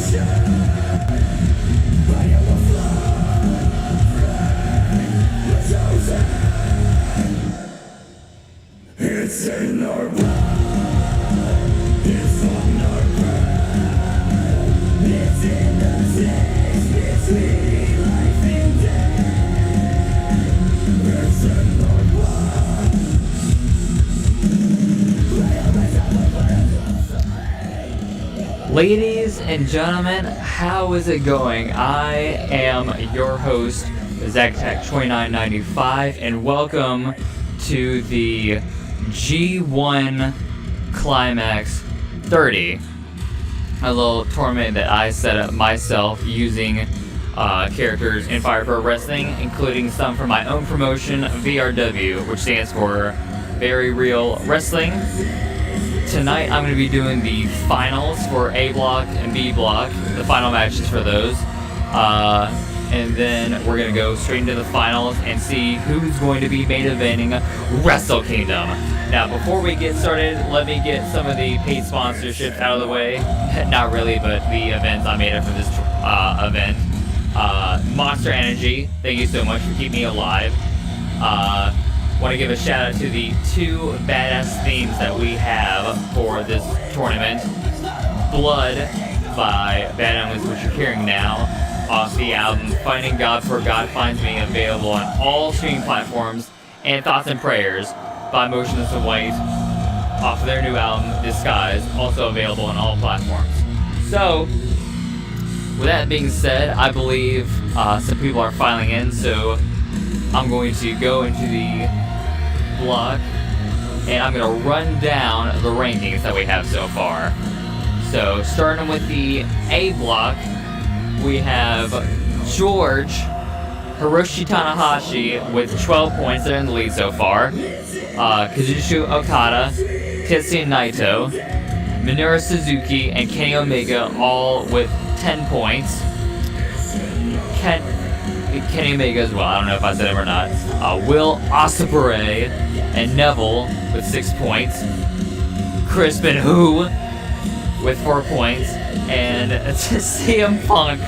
It's in our blood, it's on our breath, it's in the space between life and death. It's in our blood. Ladies and gentlemen, how is it going? I am your host, ZachTech2995, and welcome to the G1 Climax 30, a little tournament that I set up myself using characters in Fire Pro Wrestling, including some from my own promotion, VRW, which stands for Very Real Wrestling. Tonight I'm going to be doing the finals for A Block and B Block, the final matches for those. And then we're going to go straight into the finals and see who's going to be main eventing Wrestle Kingdom. Now, before we get started, let me get some of the paid sponsorships out of the way. Not really, but the events I made up for this event. Monster Energy, thank you so much for keeping me alive. Want to give a shout out to the two badass themes that we have for this tournament. Blood by Bad Omens, which you're hearing now, off the album Finding God for God Finds Me, available on all streaming platforms, and Thoughts and Prayers by Motionless in White, off of their new album Disguise, also available on all platforms. So, with that being said, I believe some people are filing in, so I'm going to go into the block, and I'm going to run down the rankings that we have so far. So, starting with the A block, we have George Hiroshi Tanahashi with 12 points. They're in the lead so far. Kazuchika Okada, Tetsuya Naito, Minoru Suzuki, and Kenny Omega all with 10 points. Kenny Omega as well, I don't know if I said him or not. Will Ospreay and Neville with 6 points. Crispin Who with 4 points. And CM Punk,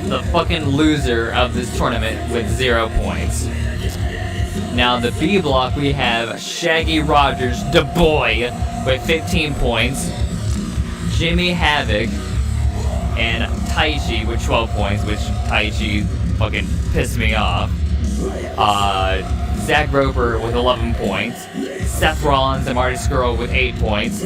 the fucking loser of this tournament, with 0 points. Now the B block, we have Shaggy Rogers, da boy, with 15 points. Jimmy Havoc and Taichi with 12 points, which Taichi fucking pissed me off. Zach Roper with 11 points. Seth Rollins and Marty Scurll with 8 points.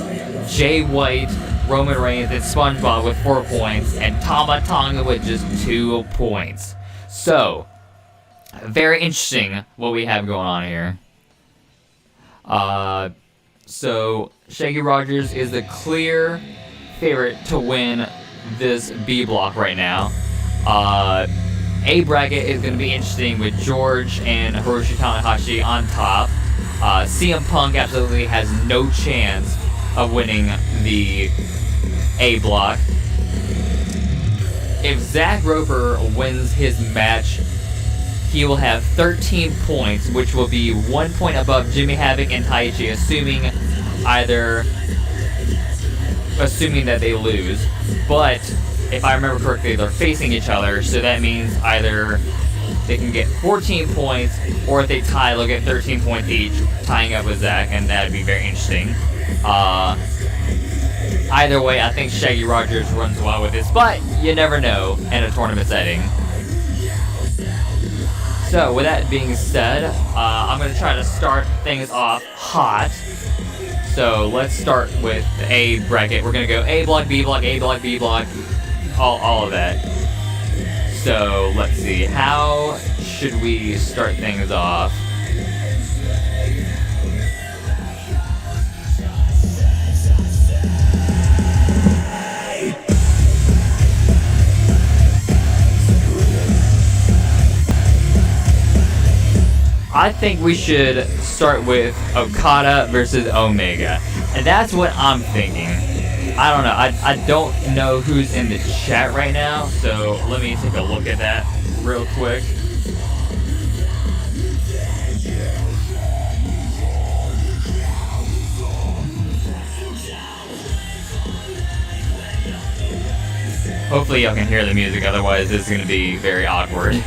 Jay White, Roman Reigns, and SpongeBob with 4 points, and Tama Tonga with just 2 points. So, very interesting what we have going on here. So, Shaggy Rogers is the clear favorite to win this B block right now. A bracket is going to be interesting with George and Hiroshi Tanahashi on top. CM Punk absolutely has no chance of winning the A block. If Zach Roper wins his match, he will have 13 points, which will be 1 point above Jimmy Havoc and Taichi, assuming that they lose. But if I remember correctly, they're facing each other, so that means either they can get 14 points, or if they tie, they'll get 13 points each, tying up with Zach, and that'd be very interesting. Either way, I think Shaggy Rogers runs well with this, but you never know in a tournament setting. So, with that being said, I'm going to try to start things off hot. So, let's start with the A bracket. We're going to go A block, B block, A block, B block, all of that. So, let's see. How should we start things off? I think we should start with Okada versus Omega. And that's what I'm thinking. I don't know. I don't know who's in the chat right now, so let me take a look at that real quick. Hopefully y'all can hear the music, otherwise this is going to be very awkward.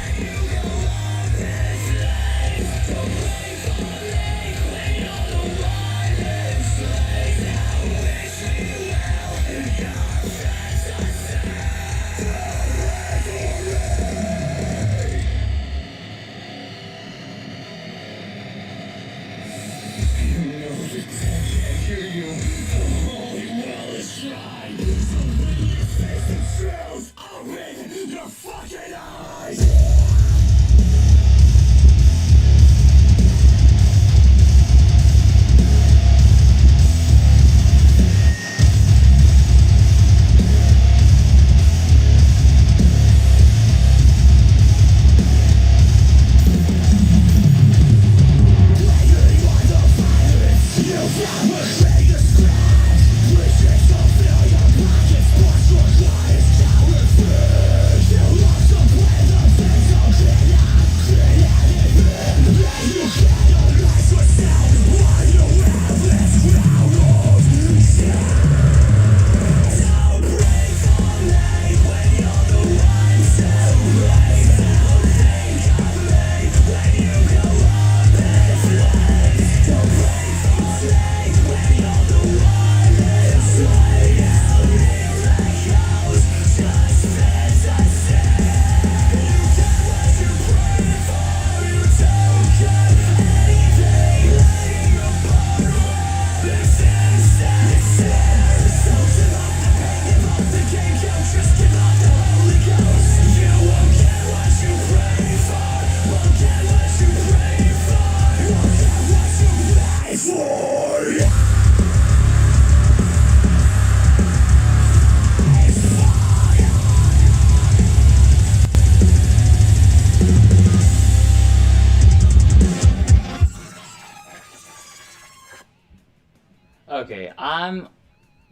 Okay, I'm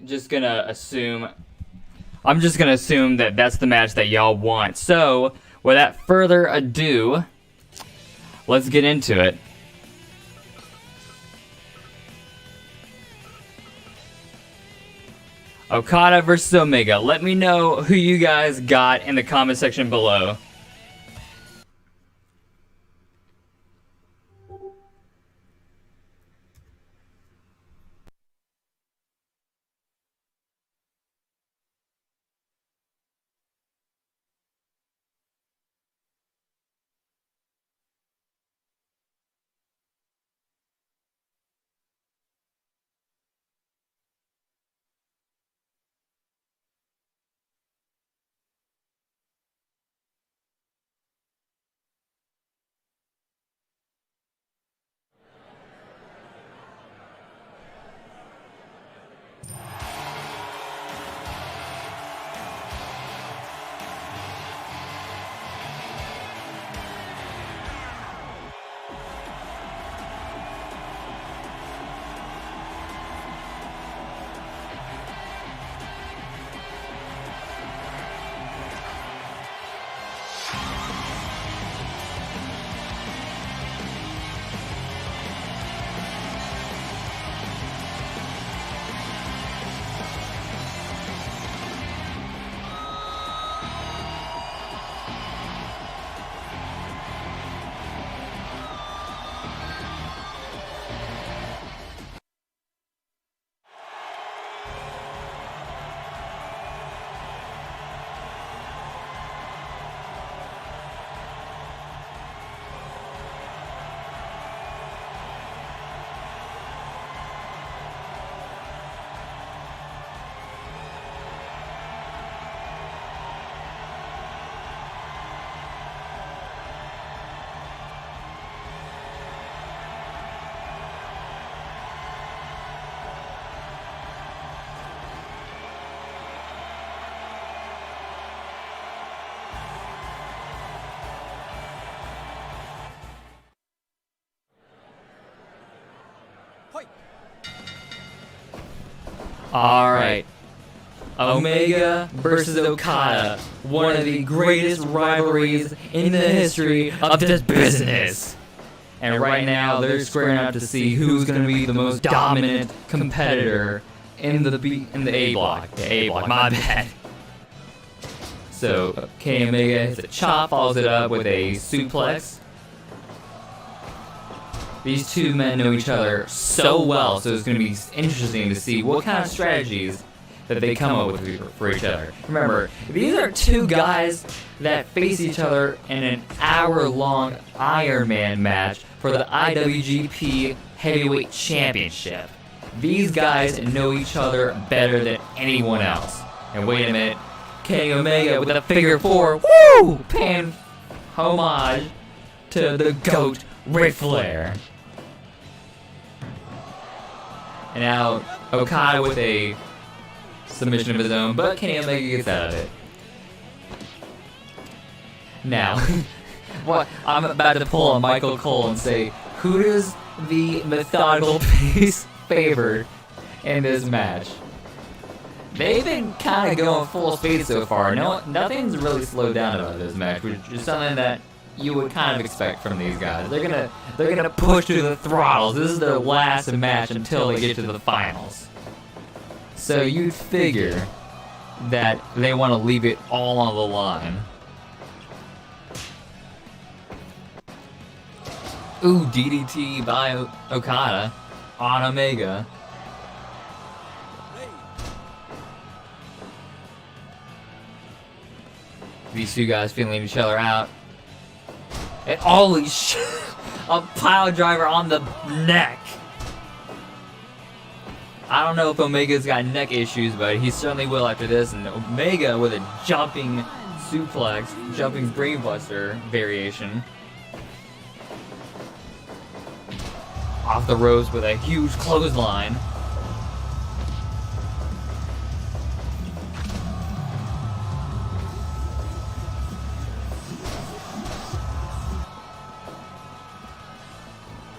just gonna assume that that's the match that y'all want. So, without further ado, let's get into it. Okada versus Omega. Let me know who you guys got in the comment section below. Alright. Omega versus Okada. One of the greatest rivalries in the history of this business. And right now, they're squaring up to see who's going to be the most dominant competitor in the A block. The A block, my bad. So Kenny Omega hits a chop, follows it up with a suplex. These two men know each other so well, so it's going to be interesting to see what kind of strategies that they come up with for each other. Remember, these are two guys that face each other in an hour-long Iron Man match for the IWGP Heavyweight Championship. These guys know each other better than anyone else. And wait a minute, Kenny Omega with a figure four, woo! Paying homage to the GOAT, Ric Flair. And now Okada with a submission of his own, but Kenny Omega gets out of it. Now, what I'm about to pull on Michael Cole and say, who does the methodical pace favor in this match? They've been kind of going full speed so far. Nothing's really slowed down about this match, which is something that you would kind of expect from these guys. They're gonna push to the throttles. This is their last match until they get to the finals. So you'd figure that they want to leave it all on the line. Ooh, DDT by Okada on Omega. These two guys feeling each other out. And holy shit! A pile driver on the neck! I don't know if Omega's got neck issues, but he certainly will after this. And Omega with a jumping suplex, jumping brainbuster variation. Off the ropes with a huge clothesline.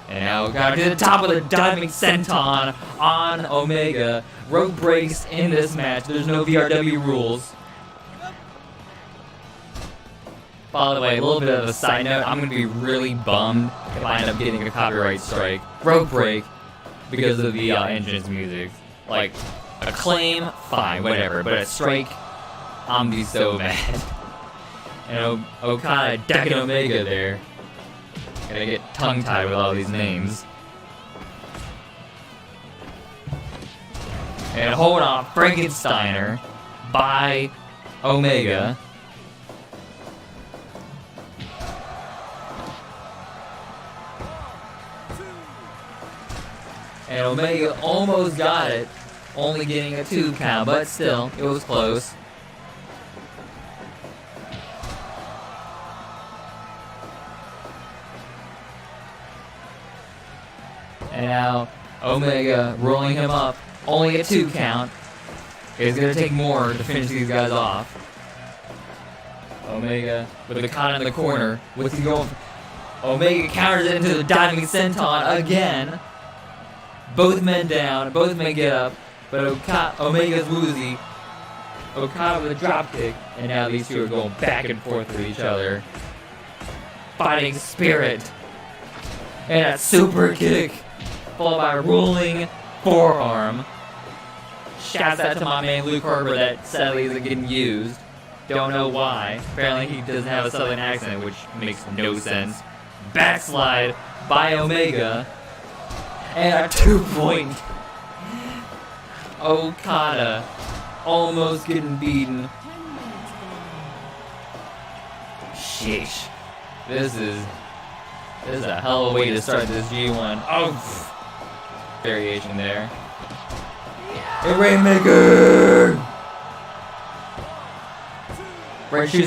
And now got to the top of the diving senton on Omega. Rope breaks in this match. There's no VRW rules. By the way, a little bit of a side note, I'm going to be really bummed if I end up getting a copyright strike. Rope break because of the entrance music. Like, a claim, fine, whatever. But a strike, I'm be so mad. And Okada decking Omega there. Gonna get tongue-tied with all these names. And hold on, Frankensteiner by Omega. And Omega almost got it, only getting a 2 count, but still, it was close. And now Omega rolling him up, only a 2 count. It's gonna take more to finish these guys off. Omega with the Okada in the corner. What's he going for? Omega counters it into the diving senton again. Both men down, both men get up, but Omega's woozy. Okada with a drop kick, and now these two are going back and forth with each other. Fighting spirit. And a super kick. Followed by a rolling forearm. Shouts out to my man Luke Harper that sadly isn't getting used. Don't know why. Apparently he doesn't have a southern accent, which makes no sense. Backslide by Omega. And a 2-point. Okada almost getting beaten. Sheesh. This is a hell of a way to start this G1. Oh! Variation there. A Rainmaker! Red shoes